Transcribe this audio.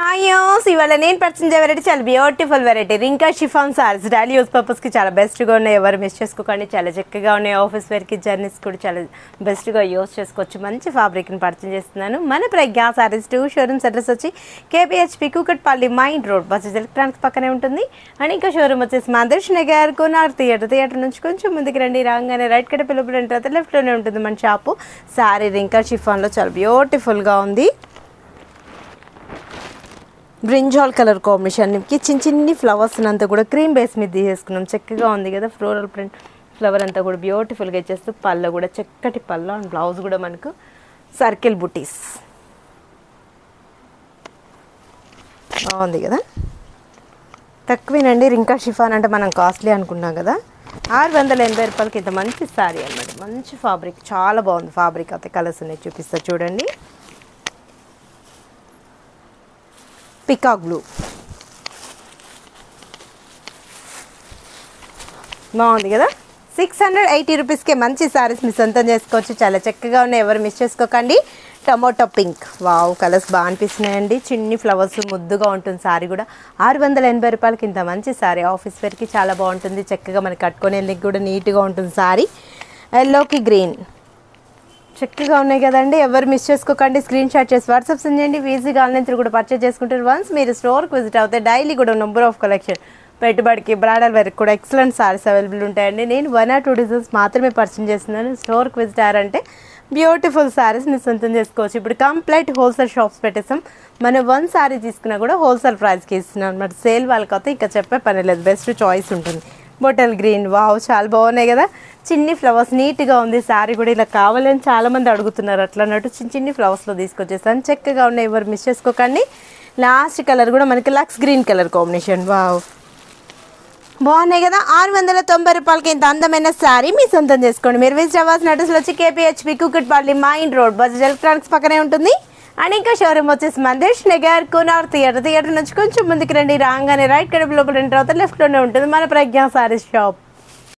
Hi's ఇవాళ నేను purchase variety చాలా బ్యూటిఫుల్ వెరైటీ రింకా షిఫాన్ సారీస్ డైలీ యూస్ పర్పస్కి చాలా బెస్ట్గా ఉన్నాయి. ఎవరు మిస్ చేసుకోకండి, చాలా చక్కగా ఉన్నాయి. ఆఫీస్ వేర్కి జర్నీస్ కూడా చాలా బెస్ట్గా యూస్ చేసుకోవచ్చు. మంచి ఫ్యాబ్రిక్ని పర్చేజ్ చేస్తున్నాను. మన ప్రజ్ఞా సారీస్ 2 షోరూమ్స్ అడ్రస్ వచ్చి KPHB Kukatpally main road Bajaj electronics పక్కనే ఉంటుంది. అండ్ ఇంకా షోరూమ్ వచ్చేసి మాదర్శ్ నగర్ కోనార్ థియేటర్ నుంచి కొంచెం ముందుకు రండి. రాగానే రైట్ కడ పిలుపులు తర్వాత లెఫ్ట్లోనే ఉంటుంది మన షాపు. సారీ రింకా షిఫాన్లో చాలా బ్యూటిఫుల్గా ఉంది. బ్రింజాల్ కలర్ కాంబినేషన్కి చిన్ని ఫ్లవర్స్ అంతా కూడా క్రీమ్ బేస్ మీద తీసేసుకున్నాం. చక్కగా ఉంది కదా, ఫ్లోరల్ ప్రింట్ ఫ్లవర్ అంతా కూడా బ్యూటిఫుల్గా ఇచ్చేస్తూ పళ్ళు కూడా చక్కటి పళ్ళు అండ్ బ్లౌజ్ కూడా మనకు సర్కిల్ బుటీస్ బాగుంది కదా. తక్కువేనండి, రింకా షిఫాన్ అంటే మనం కాస్ట్లీ అనుకున్నాం కదా. 680 రూపాయలకి ఇంత మంచి శారీ అన్నమాట. మంచి ఫ్యాబ్రిక్, చాలా బాగుంది ఫ్యాబ్రిక్. అయితే కలర్స్ ఉన్నాయి చూపిస్తా చూడండి. పికాక్ బ్లూ బాగుంది కదా. 680 రూపీస్కే మంచి శారీస్ మీ సొంతం చేసుకోవచ్చు. చాలా చక్కగా ఉన్నాయి, ఎవరు మిస్ చేసుకోకండి. టమోటో పింక్, వావ్ కలర్స్ బాగా అనిపిస్తున్నాయండి. చిన్ని ఫ్లవర్స్ ముద్దుగా ఉంటుంది. శారీ కూడా 680 రూపాయలకి ఇంత మంచి శారీ. ఆఫీస్ వేర్కి చాలా బాగుంటుంది. చక్కగా మనకి కట్టుకొని వెళ్ళి కూడా నీట్గా ఉంటుంది శారీ. ఎల్లోకి గ్రీన్ చక్కగా ఉన్నాయి కదండి, ఎవరు మిస్ చేసుకోకండి. స్క్రీన్ షాట్ చేసి వాట్సాప్ సెండ్ చేయండి. ఈజీగా ఆన్లైన్ త్రూ కూడా పర్చేజ్ చేసుకుంటారు. వన్స్ మీరు స్టోర్కి విజిట్ అవుతే డైలీ కూడా నెంబర్ ఆఫ్ కలెక్షన్ పెట్టుబడికి బ్రాడల్ వరకు కూడా ఎక్సలెంట్ సారీస్ అవైలబుల్ ఉంటాయండి. నేను 1 or 2 డిజైన్స్ మాత్రమే పర్చేజ్ చేస్తున్నాను. స్టోర్కి విజిట్ అయ్యారంటే బ్యూటిఫుల్ సారీస్ మీరు సొంతం చేసుకోవచ్చు. ఇప్పుడు కంప్లీట్ హోల్సేల్ షాప్స్ పెట్టేసాం. మనం 1 సారీ తీసుకున్నా కూడా హోల్సేల్ ప్రైస్కి ఇస్తున్నాం అనమాట. సేల్ వాళ్ళకైతే ఇంకా చెప్పే పని లేదు, బెస్ట్ చాయిస్ ఉంటుంది. బొటల్ గ్రీన్, వావ్ చాలా బాగున్నాయి కదా. చిన్ని ఫ్లవర్స్ నీట్గా ఉంది. శారీ కూడా ఇలా కావాలని చాలామంది అడుగుతున్నారు. అట్లా అన్నట్టు చిన్ని ఫ్లవర్స్లో తీసుకొచ్చేసాను. చక్కగా ఉన్నాయి, ఎవరు మిస్ చేసుకోకండి. లాస్ట్ కలర్ కూడా మనకి లక్స్ గ్రీన్ కలర్ కాంబినేషన్, వావ్ బాగున్నాయి కదా. 690 రూపాయలకి ఇంత అందమైన శారీ మీ సొంతం చేసుకోండి. మీరు విజిట్ అవ్వాల్సిన అడ్రస్లో వచ్చి KPHB Kukatpally main road Bajaj electronics పక్కనే ఉంటుంది. అండ్ ఇంకా షోరూమ్ వచ్చేసి మాదర్శ్ నగర్ కోనార్ థియేటర్ నుంచి కొంచెం ముందుకు రండి. రాగానే రైట్ కడుపు లోపల తర్వాత లెఫ్ట్లోనే ఉంటుంది మన ప్రజ్ఞా సారీస్ షాప్.